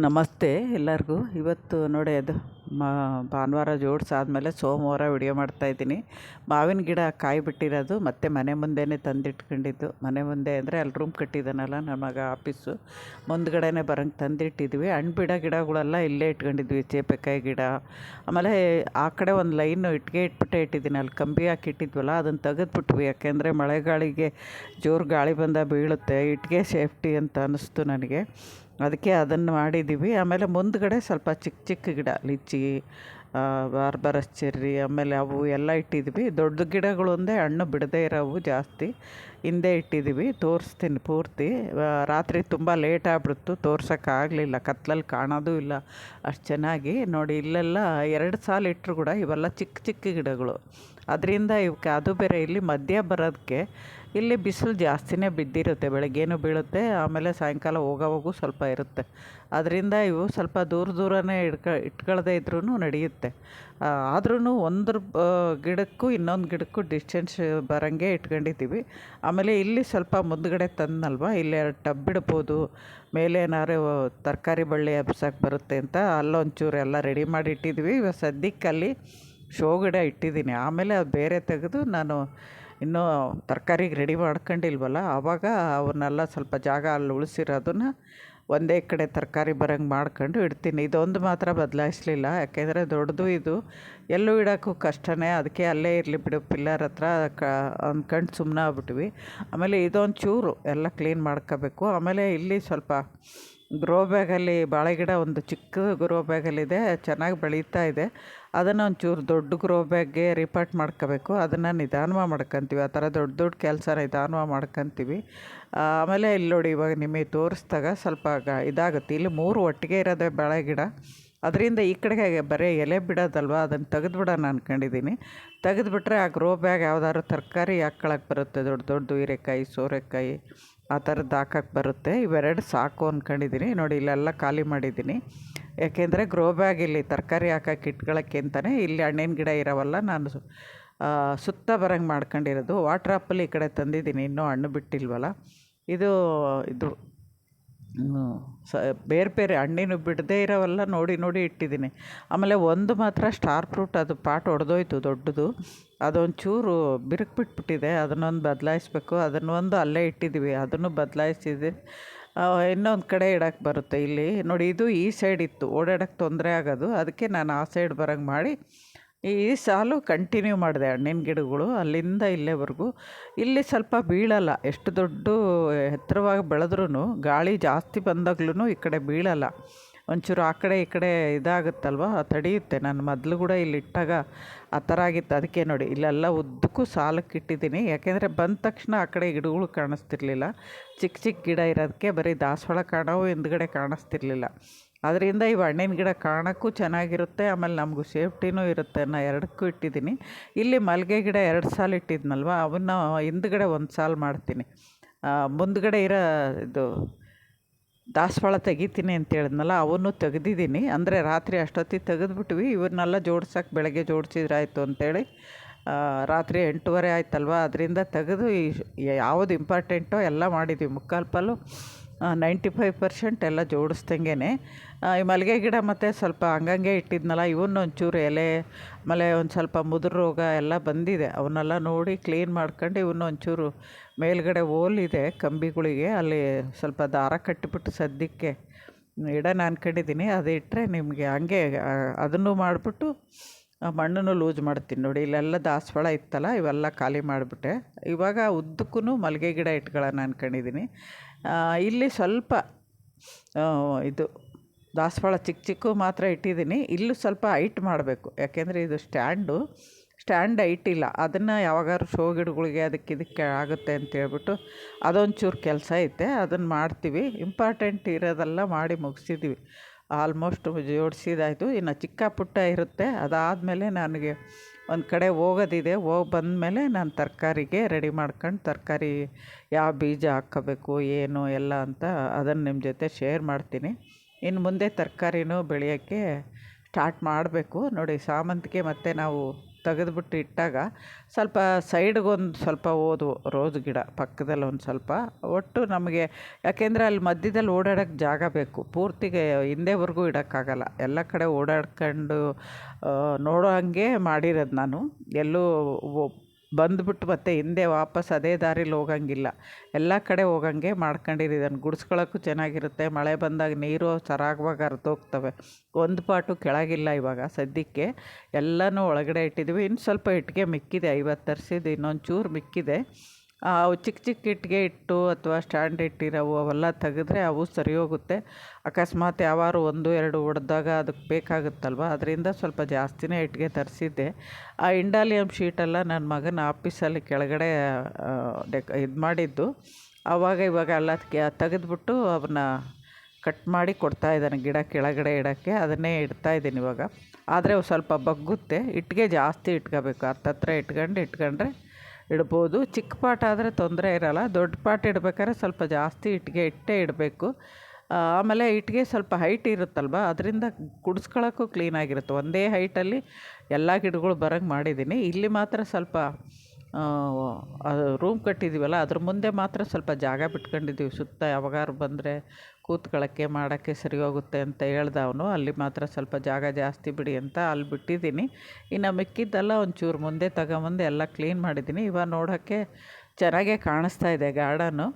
ನಮಸ್ತೆ ಎಲ್ಲರಿಗೂ. ಇವತ್ತು ನೋಡಿ ಅದು ಭಾನುವಾರ ಜೋಡಿಸಾದ್ಮೇಲೆ ಸೋಮವಾರ ವಿಡಿಯೋ ಮಾಡ್ತಾಯಿದ್ದೀನಿ. ಮಾವಿನ ಗಿಡ ಕಾಯಿ ಬಿಟ್ಟಿರೋದು ಮತ್ತು ಮನೆ ಮುಂದೆನೇ ತಂದಿಟ್ಕೊಂಡಿದ್ದು. ಮನೆ ಮುಂದೆ ಅಂದರೆ ಅಲ್ಲಿ ರೂಮ್ ಕಟ್ಟಿದ್ದಾನಲ್ಲ ನನ್ನ ಮಗ ಆಫೀಸು ಮುಂದ್ಗಡೆನೇ ಬರೋಂಗೆ ತಂದಿಟ್ಟಿದ್ವಿ. ಹಣ್ಣು ಬಿಡೋ ಗಿಡಗಳೆಲ್ಲ ಇಲ್ಲೇ ಇಟ್ಕೊಂಡಿದ್ವಿ. ಚೇಪೆಕಾಯಿ ಗಿಡ, ಆಮೇಲೆ ಆ ಕಡೆ ಒಂದು ಲೈನು ಇಟ್ಟಿಗೆ ಇಟ್ಟಿದ್ದೀನಿ. ಅಲ್ಲಿ ಕಂಬಿ ಹಾಕಿ ಇಟ್ಟಿದ್ವಲ್ಲ ಅದನ್ನು ತೆಗೆದ್ಬಿಟ್ವಿ. ಯಾಕೆಂದರೆ ಮಳೆಗಾಳಿಗೆ ಜೋರು ಗಾಳಿ ಬಂದ ಬೀಳುತ್ತೆ, ಇಟ್ಟಿಗೆ ಸೇಫ್ಟಿ ಅಂತ ಅನ್ನಿಸ್ತು ನನಗೆ. ಅದಕ್ಕೆ ಅದನ್ನು ಮಾಡಿದ್ದೀವಿ. ಆಮೇಲೆ ಮುಂದ್ಗಡೆ ಸ್ವಲ್ಪ ಚಿಕ್ಕ ಚಿಕ್ಕ ಗಿಡ, ಲಿಚ್ಚಿ, ಬಾರ್ಬರಸ್ ಚೆರ್ರಿ, ಆಮೇಲೆ ಅವು ಎಲ್ಲ ಇಟ್ಟಿದ್ವಿ. ದೊಡ್ಡ ಗಿಡಗಳು ಒಂದೇ ಹಣ್ಣು ಬಿಡದೇ ಇರೋವು ಜಾಸ್ತಿ ಹಿಂದೆ ಇಟ್ಟಿದ್ದೀವಿ. ತೋರಿಸ್ತೀನಿ ಪೂರ್ತಿ. ರಾತ್ರಿ ತುಂಬ ಲೇಟ್ ಆಗ್ಬಿಡ್ತು, ತೋರ್ಸೋಕ್ಕಾಗಲಿಲ್ಲ, ಕತ್ಲಲ್ಲಿ ಕಾಣೋದು ಇಲ್ಲ ಅಷ್ಟು ಚೆನ್ನಾಗಿ. ನೋಡಿ ಇಲ್ಲೆಲ್ಲ 2 ಸಾಲು ಇಟ್ಟರು ಕೂಡ ಇವೆಲ್ಲ ಚಿಕ್ಕ ಚಿಕ್ಕ ಗಿಡಗಳು. ಅದರಿಂದ ಇವಕ್ಕೆ ಅದು ಬೇರೆ ಇಲ್ಲಿ ಮಧ್ಯ ಬರೋದಕ್ಕೆ ಇಲ್ಲಿ ಬಿಸಿಲು ಜಾಸ್ತಿನೇ ಬಿದ್ದಿರುತ್ತೆ. ಬೆಳಗ್ಗೆನೂ ಬೀಳುತ್ತೆ, ಆಮೇಲೆ ಸಾಯಂಕಾಲ ಹೋಗೋವಾಗೂ ಸ್ವಲ್ಪ ಇರುತ್ತೆ. ಅದರಿಂದ ಇವು ಸ್ವಲ್ಪ ದೂರನೇ ಇಟ್ಕೊಳ್ಳದೇ ಇದ್ರೂ ನಡೆಯುತ್ತೆ. ಆದ್ರೂ ಒಂದು ಗಿಡಕ್ಕೂ ಇನ್ನೊಂದು ಗಿಡಕ್ಕೂ ಡಿಸ್ಟೆನ್ಸ್ ಬರೋಂಗೆ ಇಟ್ಕೊಂಡಿದ್ದೀವಿ. ಆಮೇಲೆ ಇಲ್ಲಿ ಸ್ವಲ್ಪ ಮುಂದ್ಗಡೆ ತಂದನಲ್ವ, ಇಲ್ಲಿ 2 ಟಬ್ ಇಡ್ಬೋದು. ಮೇಲೆ ಏನಾದ್ರು ತರಕಾರಿ ಬಳ್ಳಿ ಹಬ್ಸಕ್ಕೆ ಬರುತ್ತೆ ಅಂತ ಅಲ್ಲೊಂಚೂರು ಎಲ್ಲ ರೆಡಿ ಮಾಡಿ ಇಟ್ಟಿದ್ವಿ. ಇವಾಗ ಸದ್ಯಕ್ಕೆ ಅಲ್ಲಿ ಶೋ ಗಿಡ ಇಟ್ಟಿದ್ದೀನಿ. ಆಮೇಲೆ ಅದು ಬೇರೆ ತೆಗೆದು ನಾನು ಇನ್ನೂ ತರಕಾರಿಗೆ ರೆಡಿ ಮಾಡ್ಕೊಂಡಿಲ್ವಲ್ಲ, ಆವಾಗ ಅವನ್ನೆಲ್ಲ ಸ್ವಲ್ಪ ಜಾಗ ಅಲ್ಲಿ ಉಳಿಸಿರೋದನ್ನು ಒಂದೇ ಕಡೆ ತರಕಾರಿ ಬರೋಂಗೆ ಮಾಡ್ಕೊಂಡು ಇಡ್ತೀನಿ. ಇದೊಂದು ಮಾತ್ರ ಬದಲಾಯಿಸಲಿಲ್ಲ, ಯಾಕೆಂದರೆ ದೊಡ್ಡದು ಇದು, ಎಲ್ಲೂ ಇಡೋಕ್ಕೂ ಕಷ್ಟನೇ. ಅದಕ್ಕೆ ಅಲ್ಲೇ ಇರಲಿ ಬಿಡು ಪಿಲ್ಲರ್ ಹತ್ರ ಅಂದ್ಕೊಂಡು ಸುಮ್ಮನೆ ಆಗ್ಬಿಟ್ವಿ. ಆಮೇಲೆ ಇದೊಂದು ಚೂರು ಎಲ್ಲ ಕ್ಲೀನ್ ಮಾಡ್ಕೋಬೇಕು. ಆಮೇಲೆ ಇಲ್ಲಿ ಸ್ವಲ್ಪ ಗ್ರೋ ಬ್ಯಾಗಲ್ಲಿ ಬಾಳೆ ಗಿಡ ಒಂದು ಚಿಕ್ಕ ಗ್ರೋ ಬ್ಯಾಗಲ್ಲಿದೆ, ಚೆನ್ನಾಗಿ ಬೆಳೀತಾ ಇದೆ. ಅದನ್ನು ಒಂಚೂರು ದೊಡ್ಡ ಗ್ರೋ ಬ್ಯಾಗ್ಗೆ ರಿಪಾರ್ಟ್ ಮಾಡ್ಕೋಬೇಕು. ಅದನ್ನು ನಿಧಾನವಾಗಿ ಮಾಡ್ಕೊತೀವಿ. ಆ ಥರ ದೊಡ್ಡ ಕೆಲಸ ನಿಧಾನವಾಗಿ ಮಾಡ್ಕೊತೀವಿ. ಆಮೇಲೆ ಇಲ್ಲಿ ನೋಡಿ, ಇವಾಗ ನಿಮಗೆ ತೋರಿಸ್ದಾಗ ಸ್ವಲ್ಪ ಇದಾಗುತ್ತೆ. ಇಲ್ಲಿ 3 ಒಟ್ಟಿಗೆ ಇರೋದೇ ಬಾಳೆ ಗಿಡ, ಅದರಿಂದ ಈ ಕಡೆಗೆ ಬರೀ ಎಲೆ ಬಿಡೋದಲ್ವ, ಅದನ್ನು ತೆಗೆದುಬಿಡೋಣ ಅಂದ್ಕೊಂಡಿದ್ದೀನಿ. ತೆಗೆದುಬಿಟ್ರೆ ಆ ಗ್ರೋ ಬ್ಯಾಗ್ ಯಾವ್ದಾದ್ರು ತರಕಾರಿ ಹಾಕ್ಕೊಳಕ್ಕೆ ಬರುತ್ತೆ. ದೊಡ್ಡ ಹೀರೆಕಾಯಿ, ಸೋರೆಕಾಯಿ ಆ ಥರದ್ದು ಹಾಕಕ್ಕೆ ಬರುತ್ತೆ. ಇವೆರಡು ಸಾಕು ಅಂದ್ಕೊಂಡಿದ್ದೀನಿ. ನೋಡಿ ಇಲ್ಲೆಲ್ಲ ಖಾಲಿ ಮಾಡಿದ್ದೀನಿ. ಯಾಕೆಂದರೆ ಗ್ರೋ ಬ್ಯಾಗ್ ಇಲ್ಲಿ ತರಕಾರಿ ಹಾಕಕ್ಕೆ ಇಟ್ಕೊಳ್ಳೋಕ್ಕೆ ಅಂತಲೇ ಇಲ್ಲಿ ಹಣ್ಣಿನ ಗಿಡ ಇರೋವಲ್ಲ, ನಾನು ಸುತ್ತ ಬರೋಂಗೆ ಮಾಡ್ಕೊಂಡಿರೋದು. ವಾಟ್ರ್ ಆಪಲ್ ಈ ಕಡೆ ತಂದಿದ್ದೀನಿ, ಇನ್ನೂ ಹಣ್ಣು ಬಿಟ್ಟಿಲ್ವಲ್ಲ. ಇದು ಬೇರೆ ಹಣ್ಣಿನ ಬಿಡದೇ ಇರೋವೆಲ್ಲ ನೋಡಿ ಇಟ್ಟಿದ್ದೀನಿ. ಆಮೇಲೆ ಒಂದು ಮಾತ್ರ ಸ್ಟಾರ್ ಫ್ರೂಟ್, ಅದು ಪಾಟ್ ಒಡೆದೋಯ್ತು ದೊಡ್ಡದು, ಅದೊಂಚೂರು ಬಿರುಕು ಅದನ್ನೊಂದು ಬದಲಾಯಿಸ್ಬೇಕು. ಅದನ್ನೊಂದು ಅಲ್ಲೇ ಇಟ್ಟಿದ್ದೀವಿ, ಅದನ್ನು ಬದಲಾಯಿಸಿದೆ. ಇನ್ನೊಂದು ಕಡೆ ಇಡೋಕ್ಕೆ ಬರುತ್ತೆ. ಇಲ್ಲಿ ನೋಡಿ, ಇದು ಈ ಸೈಡ್ ಇತ್ತು, ಓಡಾಡೋಕ್ಕೆ ತೊಂದರೆ ಆಗೋದು, ಅದಕ್ಕೆ ನಾನು ಆ ಸೈಡ್ ಬರೋಂಗೆ ಮಾಡಿ ಈ ಸಾಲು ಕಂಟಿನ್ಯೂ ಮಾಡಿದೆ. ಹಣ್ಣಿನ ಗಿಡಗಳು ಅಲ್ಲಿಂದ ಇಲ್ಲೇವರೆಗೂ. ಇಲ್ಲಿ ಸ್ವಲ್ಪ ಬೀಳಲ್ಲ, ಎಷ್ಟು ದೊಡ್ಡ ಎತ್ತರವಾಗಿ ಬೆಳೆದ್ರೂ ಗಾಳಿ ಜಾಸ್ತಿ ಬಂದಾಗ್ಲೂ ಈ ಕಡೆ ಬೀಳಲ್ಲ. ಒಂಚೂರು ಆ ಕಡೆ ಈ ಕಡೆ ಇದಾಗುತ್ತಲ್ವ, ತಡೆಯುತ್ತೆ. ನಾನು ಮೊದಲು ಕೂಡ ಇಲ್ಲಿ ಇಟ್ಟಾಗ ಆ ಥರ ಆಗಿತ್ತು. ಅದಕ್ಕೆ ನೋಡಿ ಇಲ್ಲೆಲ್ಲ ಉದ್ದಕ್ಕೂ ಸಾಲಕ್ಕೆ ಇಟ್ಟಿದ್ದೀನಿ. ಯಾಕೆಂದರೆ ಬಂದ ತಕ್ಷಣ ಆ ಕಡೆ ಗಿಡಗಳು ಕಾಣಿಸ್ತಿರ್ಲಿಲ್ಲ. ಚಿಕ್ಕ ಗಿಡ ಇರೋದಕ್ಕೆ ಬರೀ ದಾಸವಾಳ ಕಾಣವು, ಹಿಂದ್ಗಡೆ ಕಾಣಿಸ್ತಿರ್ಲಿಲ್ಲ. ಅದರಿಂದ ಇವು ಹಣ್ಣಿನ ಗಿಡ ಕಾಣೋಕ್ಕೂ ಚೆನ್ನಾಗಿರುತ್ತೆ, ಆಮೇಲೆ ನಮಗೂ ಸೇಫ್ಟಿನೂ ಇರುತ್ತೆ ಅನ್ನೋ 2ಕ್ಕೂ ಇಟ್ಟಿದ್ದೀನಿ. ಇಲ್ಲಿ ಮಲ್ಲಿಗೆ ಗಿಡ 2 ಸಾಲು ಇಟ್ಟಿದ್ನಲ್ವ, ಅವನ್ನ ಹಿಂದ್ಗಡೆ 1 ಸಾಲು ಮಾಡ್ತೀನಿ. ಮುಂದ್ಗಡೆ ಇರೋ ಇದು ದಾಸವಾಳ ತೆಗಿತೀನಿ ಅಂತ ಹೇಳಿದ್ನಲ್ಲ, ಅವನ್ನು ತೆಗೆದಿದ್ದೀನಿ. ಅಂದರೆ ರಾತ್ರಿ ಅಷ್ಟೊತ್ತಿಗೆ ತೆಗೆದುಬಿಟ್ವಿ. ಇವನ್ನೆಲ್ಲ ಜೋಡ್ಸೋಕೆ ಬೆಳಗ್ಗೆ ಜೋಡಿಸಿದ್ರಾಯ್ತು ಅಂತೇಳಿ ರಾತ್ರಿ 8:30 ಆಯ್ತಲ್ವ, ಅದರಿಂದ ತೆಗೆದು ಯಾವುದು ಇಂಪಾರ್ಟೆಂಟೋ ಎಲ್ಲ ಮಾಡಿದ್ವಿ. 95% ಎಲ್ಲ ಜೋಡಿಸ್ದಂಗೆ. ಈ ಮಲ್ಲಿಗೆ ಗಿಡ ಮತ್ತು ಸ್ವಲ್ಪ ಹಂಗಂಗೆ ಇಟ್ಟಿದ್ನಲ್ಲ, ಇವನ್ನ ಒಂಚೂರು ಎಲೆ, ಆಮೇಲೆ ಒಂದು ಸ್ವಲ್ಪ ಮುದುರು ರೋಗ ಎಲ್ಲ ಬಂದಿದೆ. ಅವನ್ನೆಲ್ಲ ನೋಡಿ ಕ್ಲೀನ್ ಮಾಡ್ಕೊಂಡು ಇವನ್ನ ಒಂಚೂರು ಮೇಲ್ಗಡೆ ಹೋಲಿದೆ ಕಂಬಿಗಳಿಗೆ, ಅಲ್ಲಿ ಸ್ವಲ್ಪ ದಾರ ಕಟ್ಟಿಬಿಟ್ಟು ಸದ್ಯಕ್ಕೆ ಇಡೋಣ ಅಂದ್ಕೊಂಡಿದ್ದೀನಿ. ಅದು ಇಟ್ಟರೆ ನಿಮಗೆ ಹಂಗೆ ಅದನ್ನು ಮಾಡಿಬಿಟ್ಟು ಮಣ್ಣನ್ನು ಲೂಸ್ ಮಾಡ್ತೀನಿ. ನೋಡಿ ಇಲ್ಲೆಲ್ಲ ದಾಸವಾಳ ಇತ್ತಲ್ಲ, ಇವೆಲ್ಲ ಖಾಲಿ ಮಾಡಿಬಿಟ್ಟೆ. ಇವಾಗ ಉದ್ದಕ್ಕೂ ಮಲ್ಲಿಗೆ ಗಿಡ ಇಟ್ಕೊಳ್ಳೋಣ ಅಂದ್ಕೊಂಡಿದ್ದೀನಿ. ಇಲ್ಲಿ ಸ್ವಲ್ಪ ಇದು ದಾಸವಾಳ ಚಿಕ್ಕ ಮಾತ್ರ ಇಟ್ಟಿದ್ದೀನಿ. ಇಲ್ಲೂ ಸ್ವಲ್ಪ ಹೈಟ್ ಮಾಡಬೇಕು, ಯಾಕೆಂದರೆ ಇದು ಸ್ಟ್ಯಾಂಡ್ ಹೈಟ್ ಇಲ್ಲ. ಅದನ್ನು ಯಾವಾಗಾದ್ರು ಶೋ ಗಿಡಗಳಿಗೆ ಇದಕ್ಕೆ ಆಗುತ್ತೆ ಅಂತೇಳ್ಬಿಟ್ಟು ಅದೊಂಚೂರು ಕೆಲಸ ಐತೆ, ಅದನ್ನು ಮಾಡ್ತೀವಿ. ಇಂಪಾರ್ಟೆಂಟ್ ಇರೋದೆಲ್ಲ ಮಾಡಿ ಮುಗಿಸಿದ್ವಿ. ಆಲ್ಮೋಸ್ಟ್ ಜೋಡಿಸಿದಾಯಿತು. ಇನ್ನು ಚಿಕ್ಕ ಪುಟ್ಟ ಇರುತ್ತೆ. ಅದಾದಮೇಲೆ ನನಗೆ ಒಂದು ಕಡೆ ಹೋಗೋದಿದೆ. ಹೋಗಿ ಬಂದಮೇಲೆ ನಾನು ತರಕಾರಿಗೆ ರೆಡಿ ಮಾಡ್ಕೊಂಡು, ತರಕಾರಿ ಯಾವ ಬೀಜ ಹಾಕ್ಕೋಬೇಕು ಏನು ಎಲ್ಲ ಅಂತ ಅದನ್ನು ನಿಮ್ಮ ಜೊತೆ ಶೇರ್ ಮಾಡ್ತೀನಿ. ಇನ್ನು ಮುಂದೆ ತರಕಾರಿನೂ ಬೆಳೆಯೋಕ್ಕೆ ಸ್ಟಾರ್ಟ್ ಮಾಡಬೇಕು. ನೋಡಿ ಸಾಮಂತಿಗೆ ಮತ್ತು ನಾವು ತೆಗೆದ್ಬಿಟ್ಟು ಇಟ್ಟಾಗ ಸ್ವಲ್ಪ ಸೈಡ್ಗೊಂದು ಸ್ವಲ್ಪ ಹೋದ್ವು ರೋಸ್ ಗಿಡ ಪಕ್ಕದಲ್ಲಿ ಒಂದು ಸ್ವಲ್ಪ. ಒಟ್ಟು ನಮಗೆ ಯಾಕೆಂದರೆ ಅಲ್ಲಿ ಮಧ್ಯದಲ್ಲಿ ಓಡಾಡೋಕ್ಕೆ ಜಾಗ ಬೇಕು, ಪೂರ್ತಿಗೆ ಹಿಂದೆವರೆಗೂ ಇಡೋಕ್ಕಾಗಲ್ಲ. ಎಲ್ಲ ಕಡೆ ಓಡಾಡ್ಕೊಂಡು ನೋಡೋ ಹಂಗೆ ಮಾಡಿರೋದು ನಾನು. ಎಲ್ಲೂ ಬಂದುಬಿಟ್ಟು ಮತ್ತೆ ಹಿಂದೆ ವಾಪಸ್ ಅದೇ ದಾರಿಲಿ ಹೋಗಂಗಿಲ್ಲ, ಎಲ್ಲ ಕಡೆ ಹೋಗಂಗೆ ಮಾಡ್ಕೊಂಡಿದ್ದೀನಿ. ಗುಡಿಸ್ಕೊಳ್ಳೋಕ್ಕೂ ಚೆನ್ನಾಗಿರುತ್ತೆ. ಮಳೆ ಬಂದಾಗ ನೀರು ಸರಾಗವಾಗಿ ಹರಿದೋಗ್ತವೆ. ಒಂದು ಪಾಟು ಕೆಳಗಿಲ್ಲ ಇವಾಗ ಸದ್ಯಕ್ಕೆ, ಎಲ್ಲನೂ ಒಳಗಡೆ ಇಟ್ಟಿದ್ದೀವಿ. ಇನ್ನು ಸ್ವಲ್ಪ ಇಟ್ಟಿಗೆ ಮಿಕ್ಕಿದೆ, 50 ತರಿಸಿದ್ದು ಇನ್ನೊಂದು ಚೂರು ಮಿಕ್ಕಿದೆ. ಅವು ಚಿಕ್ಕ ಚಿಕ್ಕ ಇಟ್ಟಿಗೆ ಇಟ್ಟು ಅಥವಾ ಸ್ಟ್ಯಾಂಡ್ ಇಟ್ಟಿರೋವು ಅವೆಲ್ಲ ತೆಗೆದ್ರೆ ಅವು ಸರಿ ಹೋಗುತ್ತೆ. ಅಕಸ್ಮಾತ್ ಯಾವಾರು 1-2 ಒಡೆದಾಗ ಅದಕ್ಕೆ ಬೇಕಾಗುತ್ತಲ್ವ, ಅದರಿಂದ ಸ್ವಲ್ಪ ಜಾಸ್ತಿನೇ ಇಟ್ಟಿಗೆ ತರಿಸಿದ್ದೆ. ಆ ಇಂಡಾಲಿಯಮ್ ಶೀಟೆಲ್ಲ ನನ್ನ ಮಗನ ಆಫೀಸಲ್ಲಿ ಕೆಳಗಡೆ ಇದು ಮಾಡಿದ್ದು. ಇವಾಗ ಎಲ್ಲ ತೆಗೆದ್ಬಿಟ್ಟು ಅವನ್ನ ಕಟ್ ಮಾಡಿ ಕೊಡ್ತಾಯಿದ್ದಾನೆ ಗಿಡ ಕೆಳಗಡೆ ಇಡೋಕ್ಕೆ. ಅದನ್ನೇ ಇಡ್ತಾಯಿದ್ದೀನಿ ಇವಾಗ. ಆದರೆ ಸ್ವಲ್ಪ ಬಗ್ಗುತ್ತೆ, ಇಟ್ಟಿಗೆ ಜಾಸ್ತಿ ಇಟ್ಕೋಬೇಕು. ಹತ್ತತ್ರ ಇಟ್ಕೊಂಡ್ರೆ ಇಡ್ಬೋದು. ಚಿಕ್ಕ ಪಾಟ್ ಆದರೆ ತೊಂದರೆ ಇರೋಲ್ಲ. ದೊಡ್ಡ ಪಾಟ್ ಇಡ್ಬೇಕಾದ್ರೆ ಸ್ವಲ್ಪ ಜಾಸ್ತಿ ಇಟ್ಟಿಗೆ ಇಟ್ಟೇ ಇಡಬೇಕು. ಆಮೇಲೆ ಇಟ್ಟಿಗೆ ಸ್ವಲ್ಪ ಹೈಟ್ ಇರುತ್ತಲ್ವ, ಅದರಿಂದ ಕುಡಿಸ್ಕೊಳ್ಳೋಕ್ಕೂ ಕ್ಲೀನಾಗಿರುತ್ತೆ. ಒಂದೇ ಹೈಟಲ್ಲಿ ಎಲ್ಲ ಗಿಡಗಳು ಬರೋಂಗೆ ಮಾಡಿದ್ದೀನಿ. ಇಲ್ಲಿ ಮಾತ್ರ ಸ್ವಲ್ಪ ರೂಮ್ ಕಟ್ಟಿದ್ದೀವಲ್ಲ, ಅದ್ರ ಮುಂದೆ ಮಾತ್ರ ಸ್ವಲ್ಪ ಜಾಗ ಬಿಟ್ಕೊಂಡಿದ್ದೀವಿ. ಸುತ್ತ ಯಾವಾಗಾರು ಬಂದರೆ ಕೂತ್ಕೊಳ್ಳೋಕ್ಕೆ ಮಾಡೋಕ್ಕೆ ಸರಿ ಹೋಗುತ್ತೆ ಅಂತ ಹೇಳ್ದ ಅವನು. ಅಲ್ಲಿ ಮಾತ್ರ ಸ್ವಲ್ಪ ಜಾಗ ಜಾಸ್ತಿ ಬಿಡಿ ಅಂತ ಅಲ್ಲಿ ಬಿಟ್ಟಿದ್ದೀನಿ. ಇನ್ನು ಮಿಕ್ಕಿದ್ದೆಲ್ಲ ಒಂಚೂರು ಮುಂದೆ ತಗೊಂಬಂದು ಎಲ್ಲ ಕ್ಲೀನ್ ಮಾಡಿದ್ದೀನಿ. ಇವಾಗ ನೋಡೋಕ್ಕೆ ಚೆನ್ನಾಗೇ ಕಾಣಿಸ್ತಾ ಇದೆ ಗಾರ್ಡನ್ನು.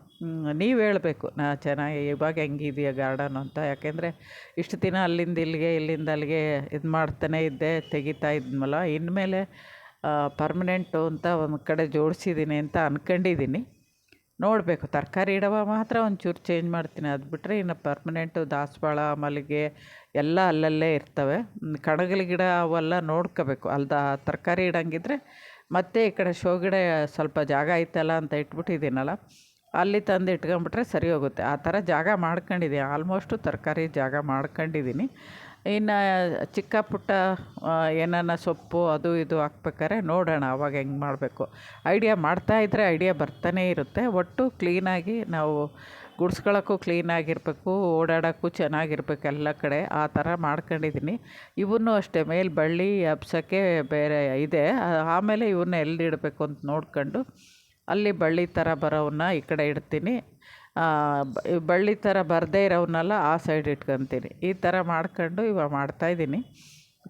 ನೀವು ಹೇಳಬೇಕು ಚೆನ್ನಾಗಿ ಇವಾಗ ಹೆಂಗಿದೆಯಾ ಗಾರ್ಡನು ಅಂತ. ಯಾಕೆಂದರೆ ಇಷ್ಟು ದಿನ ಅಲ್ಲಿಂದ ಇಲ್ಲಿಗೆ ಇಲ್ಲಿಂದ ಅಲ್ಲಿಗೆ ಇದು ಮಾಡ್ತಾನೇ ಇದ್ದೆ, ತೆಗಿತಾ ಇದ್ನಲ್ಲ. ಇನ್ಮೇಲೆ ಪರ್ಮನೆಂಟು ಅಂತ ಒಂದು ಕಡೆ ಜೋಡಿಸಿದ್ದೀನಿ ಅಂತ ಅಂದ್ಕೊಂಡಿದ್ದೀನಿ. ನೋಡಬೇಕು. ತರಕಾರಿ ಇಡವ ಮಾತ್ರ ಒಂಚೂರು ಚೇಂಜ್ ಮಾಡ್ತೀನಿ, ಅದು ಬಿಟ್ಟರೆ ಇನ್ನು ಪರ್ಮನೆಂಟು ದಾಸವಾಳ ಮಲ್ಲಿಗೆ ಎಲ್ಲ ಅಲ್ಲಲ್ಲೇ ಇರ್ತವೆ. ಕಣಗಿಲ ಗಿಡ ಅವೆಲ್ಲ ನೋಡ್ಕೋಬೇಕು. ತರಕಾರಿ ಇಡಂಗಿದ್ರೆ ಮತ್ತೆ ಈ ಕಡೆ ಶೋ ಗಿಡ ಸ್ವಲ್ಪ ಜಾಗ ಐತಲ್ಲ ಅಂತ ಇಟ್ಬಿಟ್ಟಿದ್ದೀನಲ್ಲ, ಅಲ್ಲಿ ತಂದು ಇಟ್ಕೊಂಬಿಟ್ರೆ ಸರಿ ಹೋಗುತ್ತೆ. ಆ ಥರ ಜಾಗ ಮಾಡ್ಕೊಂಡಿದ್ದೀನಿ. ಆಲ್ಮೋಸ್ಟು ತರಕಾರಿ ಜಾಗ ಮಾಡ್ಕೊಂಡಿದ್ದೀನಿ. ಇನ್ನು ಚಿಕ್ಕ ಪುಟ್ಟ ಏನಾನ ಸೊಪ್ಪು ಅದು ಇದು ಹಾಕ್ಬೇಕಾರೆ ನೋಡೋಣ ಅವಾಗ ಹೆಂಗೆ ಮಾಡಬೇಕು. ಐಡಿಯಾ ಮಾಡ್ತಾಯಿದ್ರೆ ಐಡಿಯಾ ಬರ್ತಾನೇ ಇರುತ್ತೆ. ಒಟ್ಟು ಕ್ಲೀನಾಗಿ ನಾವು ಗುಡಿಸ್ಕೊಳ್ಳೋಕ್ಕೂ ಕ್ಲೀನಾಗಿರಬೇಕು, ಓಡಾಡೋಕ್ಕೂ ಚೆನ್ನಾಗಿರ್ಬೇಕು ಎಲ್ಲ ಕಡೆ. ಆ ಥರ ಮಾಡ್ಕೊಂಡಿದ್ದೀನಿ. ಇವನ್ನೂ ಅಷ್ಟೇ ಮೇಲೆ ಬಳ್ಳಿ ಹಬ್ಸೋಕ್ಕೆ ಬೇರೆ ಇದೆ. ಆಮೇಲೆ ಇವನ್ನ ಎಲ್ಲಿಡಬೇಕು ಅಂತ ನೋಡ್ಕೊಂಡು ಅಲ್ಲಿ ಬಳ್ಳಿ ಥರ ಬರೋವನ್ನ ಈ ಕಡೆ ಇಡ್ತೀನಿ. ಬಳ್ಳಿ ಥರ ಬರದೇ ಇರೋವನ್ನೆಲ್ಲ ಆ ಸೈಡ್ ಇಟ್ಕೊತೀನಿ. ಈ ಥರ ಮಾಡ್ಕೊಂಡು ಇವಾಗ ಮಾಡ್ತಾಯಿದ್ದೀನಿ.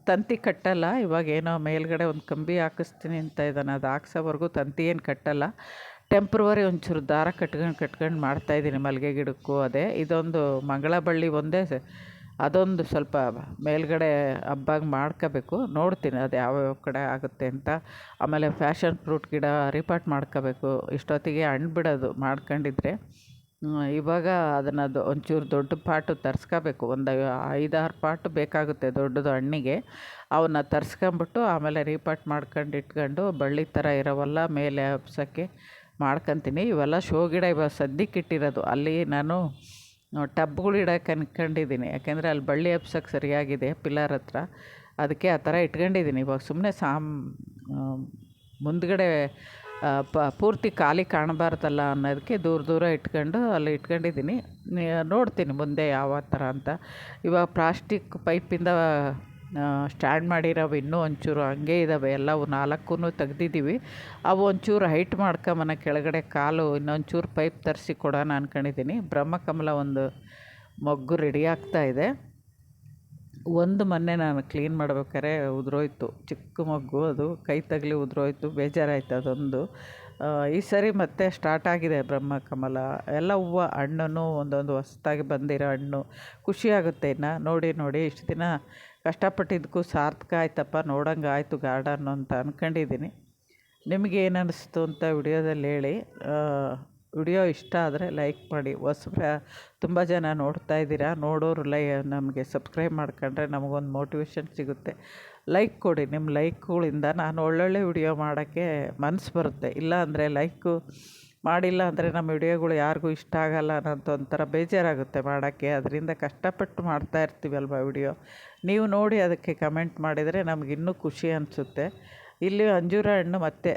ತಂತಿ ಕಟ್ಟಲ್ಲ ಇವಾಗ. ಏನೋ ಮೇಲ್ಗಡೆ ಒಂದು ಕಂಬಿ ಹಾಕಿಸ್ತೀನಿ ಅಂತ ಇದ್ದಾನೆ, ಅದು ಹಾಕ್ಸೋವರೆಗೂ ತಂತಿ ಏನು ಕಟ್ಟಲ್ಲ. ಟೆಂಪ್ರವರಿ ಒಂಚೂರು ದಾರ ಕಟ್ಕೊಂಡು ಮಾಡ್ತಾಯಿದ್ದೀನಿ ಮಲ್ಲಿಗೆ ಗಿಡಕ್ಕೂ. ಅದೇ ಇದೊಂದು ಮಂಗಳ ಬಳ್ಳಿ ಒಂದೇ, ಅದೊಂದು ಸ್ವಲ್ಪ ಮೇಲ್ಗಡೆ ಹಬ್ಬಾಗಿ ಮಾಡ್ಕೋಬೇಕು. ನೋಡ್ತೀನಿ ಅದು ಯಾವ್ಯಾವ ಕಡೆ ಆಗುತ್ತೆ ಅಂತ. ಆಮೇಲೆ ಫ್ಯಾಷನ್ ಫ್ರೂಟ್ ಗಿಡ ರಿಪಾಟ್ ಮಾಡ್ಕೋಬೇಕು. ಇಷ್ಟೊತ್ತಿಗೆ ಹಣ್ಣು ಬಿಡೋದು ಮಾಡ್ಕೊಂಡಿದ್ರೆ. ಇವಾಗ ಅದನ್ನದು ಒಂಚೂರು ದೊಡ್ಡ ಪಾಟು ತರಿಸ್ಕೋಬೇಕು. ಒಂದು 5-6 ಪಾಟು ಬೇಕಾಗುತ್ತೆ ದೊಡ್ಡದು ಹಣ್ಣಿಗೆ. ಅವನ್ನ ತರಿಸ್ಕೊಂಬಿಟ್ಟು ಆಮೇಲೆ ರೀಪಾಟ್ ಮಾಡ್ಕೊಂಡು ಇಟ್ಕೊಂಡು ಬಳ್ಳಿ ಥರ ಇರೋವಲ್ಲ ಮೇಲೆ ಹಬ್ಸೋಕ್ಕೆ ಮಾಡ್ಕೊತೀನಿ. ಇವೆಲ್ಲ ಶೋ ಗಿಡ ಇವಾಗ ಸದ್ಯಕ್ಕೆ ಇಟ್ಟಿರೋದು. ಅಲ್ಲಿ ನಾನು ಟಬ್ಗಳು ಇಡೋಕೆ ಅಂದ್ಕೊಂಡಿದ್ದೀನಿ. ಯಾಕೆಂದರೆ ಅಲ್ಲಿ ಬಳ್ಳಿ ಹಬ್ಸೋಕ್ಕೆ ಸರಿಯಾಗಿದೆ ಪಿಲ್ಲರ್ ಹತ್ರ, ಅದಕ್ಕೆ ಆ ಥರ ಇಟ್ಕೊಂಡಿದ್ದೀನಿ. ಇವಾಗ ಸುಮ್ಮನೆ ಮುಂದ್ಗಡೆ ಪೂರ್ತಿ ಖಾಲಿ ಕಾಣಬಾರ್ದಲ್ಲ ಅನ್ನೋದಕ್ಕೆ ದೂರ ಇಟ್ಕೊಂಡು ಅಲ್ಲಿ ಇಟ್ಕೊಂಡಿದ್ದೀನಿ. ನೋಡ್ತೀನಿ ಮುಂದೆ ಯಾವ ಥರ ಅಂತ. ಇವಾಗ ಪ್ಲಾಸ್ಟಿಕ್ ಪೈಪಿಂದ ಸ್ಟ್ಯಾಂಡ್ ಮಾಡಿರೋವು ಇನ್ನೂ ಒಂಚೂರು ಹಂಗೆ ಇದ್ದಾವೆ. ಎಲ್ಲವು 4 ತೆಗ್ದಿದ್ದೀವಿ. ಅವು ಒಂಚೂರು ಹೈಟ್ ಮಾಡ್ಕೊಂಬನ ಕೆಳಗಡೆ ಕಾಲು ಇನ್ನೊಂಚೂರು ಪೈಪ್ ತರಿಸಿ ಕೊಡೋಣ ಅಂದ್ಕೊಂಡಿದ್ದೀನಿ. ಬ್ರಹ್ಮಕಮಲ ಒಂದು ಮೊಗ್ಗು ರೆಡಿ ಆಗ್ತಾಯಿದೆ. ಒಂದು ಮೊನ್ನೆ ನಾನು ಕ್ಲೀನ್ ಮಾಡ್ಬೇಕಾದ್ರೆ ಉದುರೋಯ್ತು, ಚಿಕ್ಕ ಮೊಗ್ಗು, ಅದು ಕೈ ತಗಲಿ ಉದುರೋಯ್ತು, ಬೇಜಾರಾಯ್ತು ಅದೊಂದು. ಈ ಸರಿ ಮತ್ತೆ ಸ್ಟಾರ್ಟ್ ಆಗಿದೆ ಬ್ರಹ್ಮಕಮಲ. ಎಲ್ಲ ಹೂವು ಹಣ್ಣು ಒಂದೊಂದು ಹೊಸ್ದಾಗಿ ಬಂದಿರೋ ಹಣ್ಣು ಖುಷಿಯಾಗುತ್ತೆ. ಇನ್ನು ನೋಡಿ ಇಷ್ಟು ದಿನ ಕಷ್ಟಪಟ್ಟಿದ್ದಕ್ಕೂ ಸಾರ್ಥಕ ಆಯ್ತಪ್ಪ, ನೋಡೋಂಗೆ ಆಯಿತು ಗಾರ್ಡನ್ನು ಅಂತ ಅಂದ್ಕೊಂಡಿದ್ದೀನಿ. ನಿಮಗೇನು ಅನ್ನಿಸ್ತು ಅಂತ ವಿಡಿಯೋದಲ್ಲಿ ಹೇಳಿ. ವಿಡಿಯೋ ಇಷ್ಟ ಆದರೆ ಲೈಕ್ ಮಾಡಿ. ಹೊಸಬ್ರು ತುಂಬ ಜನ ನೋಡ್ತಾ ಇದ್ದೀರಾ, ನೋಡೋರು ನಮಗೆ ಸಬ್ಸ್ಕ್ರೈಬ್ ಮಾಡ್ಕೊಂಡ್ರೆ ನಮಗೊಂದು ಮೋಟಿವೇಶನ್ ಸಿಗುತ್ತೆ. ಲೈಕ್ ಕೊಡಿ. ನಿಮ್ಮ ಲೈಕ್ಗಳಿಂದ ನಾನು ಒಳ್ಳೊಳ್ಳೆ ವಿಡಿಯೋ ಮಾಡೋಕ್ಕೆ ಮನಸ್ಸು ಬರುತ್ತೆ. ಇಲ್ಲ ಅಂದರೆ ಲೈಕು ಮಾಡಿಲ್ಲ ಅಂದರೆ ನಮ್ಮ ವಿಡಿಯೋಗಳು ಯಾರಿಗೂ ಇಷ್ಟ ಆಗೋಲ್ಲ ಅನ್ನೋಂಥ ಒಂಥರ ಬೇಜಾರಾಗುತ್ತೆ ಮಾಡೋಕ್ಕೆ. ಅದರಿಂದ ಕಷ್ಟಪಟ್ಟು ಮಾಡ್ತಾ ಇರ್ತೀವಲ್ವ ವಿಡಿಯೋ. ನೀವು ನೋಡಿ ಅದಕ್ಕೆ ಕಮೆಂಟ್ ಮಾಡಿದರೆ ನಮಗಿನ್ನೂ ಖುಷಿ ಅನಿಸುತ್ತೆ. ಇಲ್ಲಿ ಅಂಜೂರ ಹಣ್ಣು ಮತ್ತು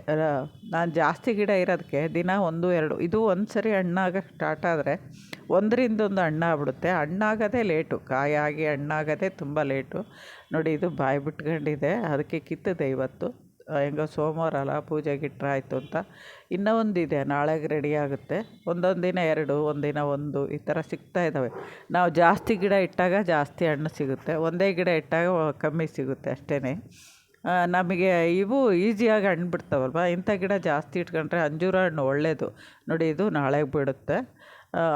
ನಾನು ಜಾಸ್ತಿ ಗಿಡ ಇರೋದಕ್ಕೆ ದಿನ 1-2 ಇದು ಒಂದು ಸರಿ ಹಣ್ಣಾಗೋಕ್ಕೆ ಸ್ಟಾರ್ಟ್ ಆದರೆ ಒಂದರಿಂದೊಂದು ಹಣ್ಣಾಗ್ಬಿಡುತ್ತೆ. ಹಣ್ಣಾಗೋದೇ ಲೇಟು, ಕಾಯಾಗಿ ಹಣ್ಣಾಗೋದೇ ತುಂಬ ಲೇಟು. ನೋಡಿ ಇದು ಬಾಯಿ ಬಿಟ್ಕೊಂಡಿದೆ, ಅದಕ್ಕೆ ಕಿತ್ತಿದೆ ಇವತ್ತು. ಹೆಂಗೋ ಸೋಮವಾರ ಅಲ್ಲ, ಪೂಜೆಗೆ ಇಟ್ಟರೆ ಆಯಿತು ಅಂತ. ಇನ್ನೂ ಒಂದಿದೆ, ನಾಳೆಗೆ ರೆಡಿ ಆಗುತ್ತೆ. ಒಂದೊಂದು ದಿನ 2, ಒಂದಿನ 1 ಈ ಥರ ಸಿಗ್ತಾ ಇದ್ದಾವೆ. ನಾವು ಜಾಸ್ತಿ ಗಿಡ ಇಟ್ಟಾಗ ಜಾಸ್ತಿ ಹಣ್ಣು ಸಿಗುತ್ತೆ, ಒಂದೇ ಗಿಡ ಇಟ್ಟಾಗ ಕಮ್ಮಿ ಸಿಗುತ್ತೆ ಅಷ್ಟೇ. ನಮಗೆ ಇವು ಈಸಿಯಾಗಿ ಹಣ್ಣು ಬಿಡ್ತಾವಲ್ವ, ಇಂಥ ಗಿಡ ಜಾಸ್ತಿ ಇಟ್ಕೊಂಡ್ರೆ ಅಂಜೂರ ಹಣ್ಣು ಒಳ್ಳೆಯದು. ನೋಡಿ, ಇದು ನಾಳೆಗೆ ಬಿಡುತ್ತೆ.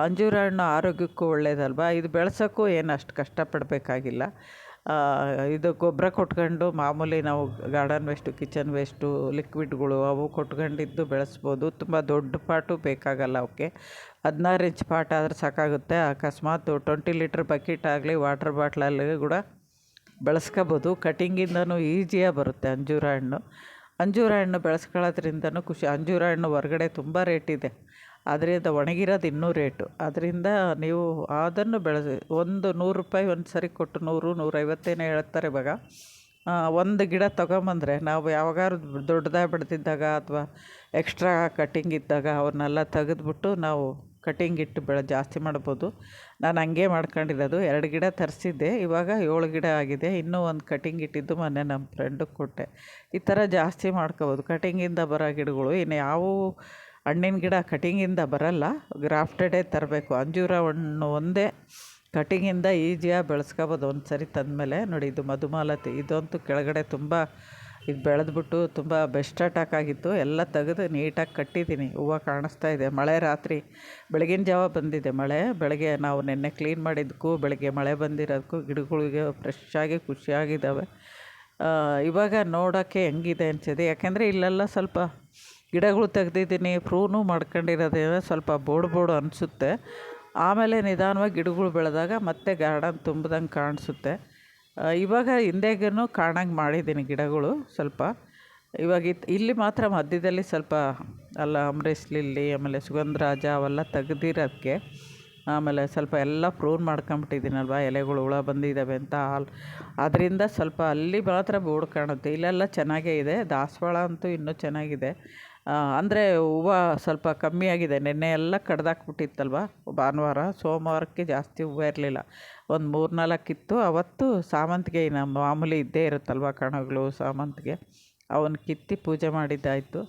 ಅಂಜೂರ ಹಣ್ಣು ಆರೋಗ್ಯಕ್ಕೂ ಒಳ್ಳೇದಲ್ವ. ಇದು ಬೆಳೆಸೋಕ್ಕೂ ಏನು ಅಷ್ಟು ಕಷ್ಟಪಡಬೇಕಾಗಿಲ್ಲ. ಇದು ಗೊಬ್ಬರ ಕೊಟ್ಕೊಂಡು ಮಾಮೂಲಿ ನಾವು ಗಾರ್ಡನ್ ವೇಸ್ಟು, ಕಿಚನ್ ವೇಸ್ಟು, ಲಿಕ್ವಿಡ್ಗಳು ಅವು ಕೊಟ್ಕೊಂಡಿದ್ದು ಬೆಳೆಸ್ಬೋದು. ತುಂಬ ದೊಡ್ಡ ಪಾಟು ಬೇಕಾಗಲ್ಲ ಅವಕ್ಕೆ. 16 ಇಂಚ್ ಪಾಟ್ ಆದರೆ ಸಾಕಾಗುತ್ತೆ. ಅಕಸ್ಮಾತ್ 20 ಲೀಟ್ರ್ ಬಕೆಟ್ ಆಗಲಿ, ವಾಟ್ರ್ ಬಾಟ್ಲಲ್ಲಿ ಕೂಡ ಬೆಳೆಸ್ಕೋಬೋದು. ಕಟಿಂಗಿಂದನೂ ಈಸಿಯಾಗಿ ಬರುತ್ತೆ ಅಂಜೂರ ಹಣ್ಣು. ಅಂಜೂರ ಹಣ್ಣು ಬೆಳೆಸ್ಕೊಳ್ಳೋದ್ರಿಂದನೂ ಖುಷಿ. ಅಂಜೂರ ಹಣ್ಣು ಹೊರಗಡೆ ತುಂಬ ರೇಟಿದೆ, ಅದರಿಂದ ಒಣಗಿರೋದು ಇನ್ನೂ ರೇಟು. ಅದರಿಂದ ನೀವು ಅದನ್ನು ಬೆಳೆಸಿ ಒಂದು ₹100 ಒಂದು ಸರಿ ಕೊಟ್ಟು 100, 150 ಹೇಳ್ತಾರೆ ಇವಾಗ. ಒಂದು ಗಿಡ ತೊಗೊಂಬಂದರೆ ನಾವು ಯಾವಾಗಾದ್ರು ದೊಡ್ಡದಾಗಿ ಬೆಳೆದಿದ್ದಾಗ ಅಥವಾ ಎಕ್ಸ್ಟ್ರಾ ಕಟ್ಟಿಂಗ್ ಇದ್ದಾಗ ಅವನ್ನೆಲ್ಲ ತೆಗೆದ್ಬಿಟ್ಟು ನಾವು ಕಟ್ಟಿಂಗ್ ಇಟ್ಟು ಜಾಸ್ತಿ ಮಾಡ್ಬೋದು. ನಾನು ಹಂಗೆ ಮಾಡ್ಕೊಂಡಿರೋದು. 2 ಗಿಡ ತರಿಸಿದ್ದೆ, ಇವಾಗ 7 ಗಿಡ ಆಗಿದೆ. ಇನ್ನೂ ಒಂದು ಕಟ್ಟಿಂಗ್ ಇಟ್ಟಿದ್ದು ಮೊನ್ನೆ ನಮ್ಮ ಫ್ರೆಂಡಿಗೆ ಕೊಟ್ಟೆ. ಈ ಥರ ಜಾಸ್ತಿ ಮಾಡ್ಕೋಬೋದು. ಕಟ್ಟಿಂಗಿಂದ ಬರೋ ಗಿಡಗಳು ಇನ್ನು ಯಾವುವು ಹಣ್ಣಿನ ಗಿಡ ಕಟಿಂಗಿಂದ ಬರಲ್ಲ, ಗ್ರಾಫ್ಟೆಡೇ ತರಬೇಕು. ಅಂಜೂರ ಹಣ್ಣು ಒಂದೇ ಕಟಿಂಗಿಂದ ಈಸಿಯಾಗಿ ಬೆಳೆಸ್ಕೋಬೋದು ಒಂದು ಸರಿ ತಂದಮೇಲೆ. ನೋಡಿ, ಇದು ಮಧುಮಾಲತಿ. ಇದಂತೂ ಕೆಳಗಡೆ ತುಂಬ ಇದು ಬೆಳೆದ್ಬಿಟ್ಟು ತುಂಬ ಬೆಸ್ಟ್ ಅಟ್ಯಾಕ್ ಆಗಿತ್ತು. ಎಲ್ಲ ತೆಗೆದು ನೀಟಾಗಿ ಕಟ್ಟಿದ್ದೀನಿ. ಹೂವು ಕಾಣಿಸ್ತಾ ಇದೆ. ಮಳೆ ರಾತ್ರಿ ಬೆಳಗಿನ ಜಾವ ಬಂದಿದೆ ಮಳೆ. ಬೆಳಗ್ಗೆ ನಾವು ನೆನ್ನೆ ಕ್ಲೀನ್ ಮಾಡಿದ್ದಕ್ಕೂ ಬೆಳಗ್ಗೆ ಮಳೆ ಬಂದಿರೋದಕ್ಕೂ ಗಿಡಗಳಿಗೆ ಫ್ರೆಶ್ಶಾಗಿ ಖುಷಿಯಾಗಿದ್ದಾವೆ. ಇವಾಗ ನೋಡೋಕ್ಕೆ ಹೆಂಗಿದೆ ಅನಿಸಿದೆ, ಯಾಕೆಂದರೆ ಇಲ್ಲೆಲ್ಲ ಸ್ವಲ್ಪ ಗಿಡಗಳು ತೆಗ್ದಿದ್ದೀನಿ, ಪ್ರೂನು ಮಾಡ್ಕೊಂಡಿರೋದ್ರಿಂದ ಸ್ವಲ್ಪ ಬೋಡು ಅನಿಸುತ್ತೆ. ಆಮೇಲೆ ನಿಧಾನವಾಗಿ ಗಿಡಗಳು ಬೆಳೆದಾಗ ಮತ್ತೆ ಗಾರ್ಡನ್ ತುಂಬ್ದಂಗೆ ಕಾಣಿಸುತ್ತೆ. ಇವಾಗ ಹಿಂದೆಗೂ ಕಾಣಂಗೆ ಮಾಡಿದ್ದೀನಿ ಗಿಡಗಳು ಸ್ವಲ್ಪ. ಇವಾಗ ಇಲ್ಲಿ ಮಾತ್ರ ಮಧ್ಯದಲ್ಲಿ ಸ್ವಲ್ಪ ಅಮರೇಶ್ ಲಿಲ್ಲಿ, ಆಮೇಲೆ ಸುಗಂಧರಾಜ ಅವೆಲ್ಲ ತೆಗ್ದಿರೋದಕ್ಕೆ, ಆಮೇಲೆ ಸ್ವಲ್ಪ ಎಲ್ಲ ಪ್ರೂನ್ ಮಾಡ್ಕೊಂಬಿಟ್ಟಿದ್ದೀನಲ್ವ, ಎಲೆಗಳು ಹುಳ ಬಂದಿದ್ದಾವೆ ಅಂತ. ಅದರಿಂದ ಸ್ವಲ್ಪ ಅಲ್ಲಿ ಮಾತ್ರ ಬೋರ್ಡ್ ಕಾಣುತ್ತೆ. ಇಲ್ಲೆಲ್ಲ ಚೆನ್ನಾಗೇ ಇದೆ. ದಾಸವಾಳ ಅಂತೂ ಇನ್ನೂ ಚೆನ್ನಾಗಿದೆ. ಅಂದರೆ ಹೂವು ಸ್ವಲ್ಪ ಕಮ್ಮಿಯಾಗಿದೆ. ನೆನ್ನೆ ಎಲ್ಲ ಕಡ್ದಾಕ್ಬಿಟ್ಟಿತ್ತಲ್ವ ಭಾನುವಾರ. ಸೋಮವಾರಕ್ಕೆ ಜಾಸ್ತಿ ಹೂವು ಇರಲಿಲ್ಲ, ಒಂದು 3-4 ಇತ್ತು. ಅವತ್ತು ಸಾಮಂತಿಗೆ ನಮ್ಮ ಮಾಮೂಲಿ ಇದ್ದೇ ಇರುತ್ತಲ್ವ, ಕಣಗಳು ಸಾಮಂತಿಗೆ, ಅವನ್ನ ಕಿತ್ತಿ ಪೂಜೆ ಮಾಡಿದ್ದಾಯಿತು.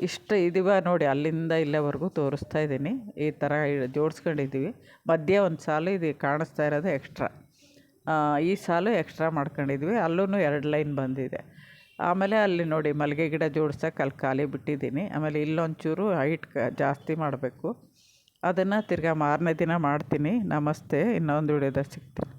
ಇಷ್ಟು ಇದಿವ ನೋಡಿ, ಅಲ್ಲಿಂದ ಇಲ್ಲಿವರೆಗೂ ತೋರಿಸ್ತಾ ಇದ್ದೀನಿ. ಈ ಥರ ಜೋಡಿಸ್ಕೊಂಡಿದ್ದೀವಿ. ಮಧ್ಯೆ ಒಂದು ಸಾಲು ಇದು ಕಾಣಿಸ್ತಾ ಇರೋದು ಎಕ್ಸ್ಟ್ರಾ. ಈ ಸಾಲು ಎಕ್ಸ್ಟ್ರಾ ಮಾಡ್ಕೊಂಡಿದ್ವಿ. ಅಲ್ಲೂ 2 ಲೈನ್ ಬಂದಿದೆ. ಆಮೇಲೆ ಅಲ್ಲಿ ನೋಡಿ ಮಲ್ಲಿಗೆ ಗಿಡ ಜೋಡ್ಸೋಕೆ ಅಲ್ಲಿ ಖಾಲಿ ಬಿಟ್ಟಿದ್ದೀನಿ. ಆಮೇಲೆ ಇಲ್ಲೊಂಚೂರು ಹೈಟ್ ಜಾಸ್ತಿ ಮಾಡಬೇಕು. ಅದನ್ನು ತಿರ್ಗಾ ಮಾರನೇ ದಿನ ಮಾಡ್ತೀನಿ. ನಮಸ್ತೆ. ಇನ್ನೊಂದು ವಿಡಿಯೋದಾಗ ಸಿಗ್ತೀನಿ.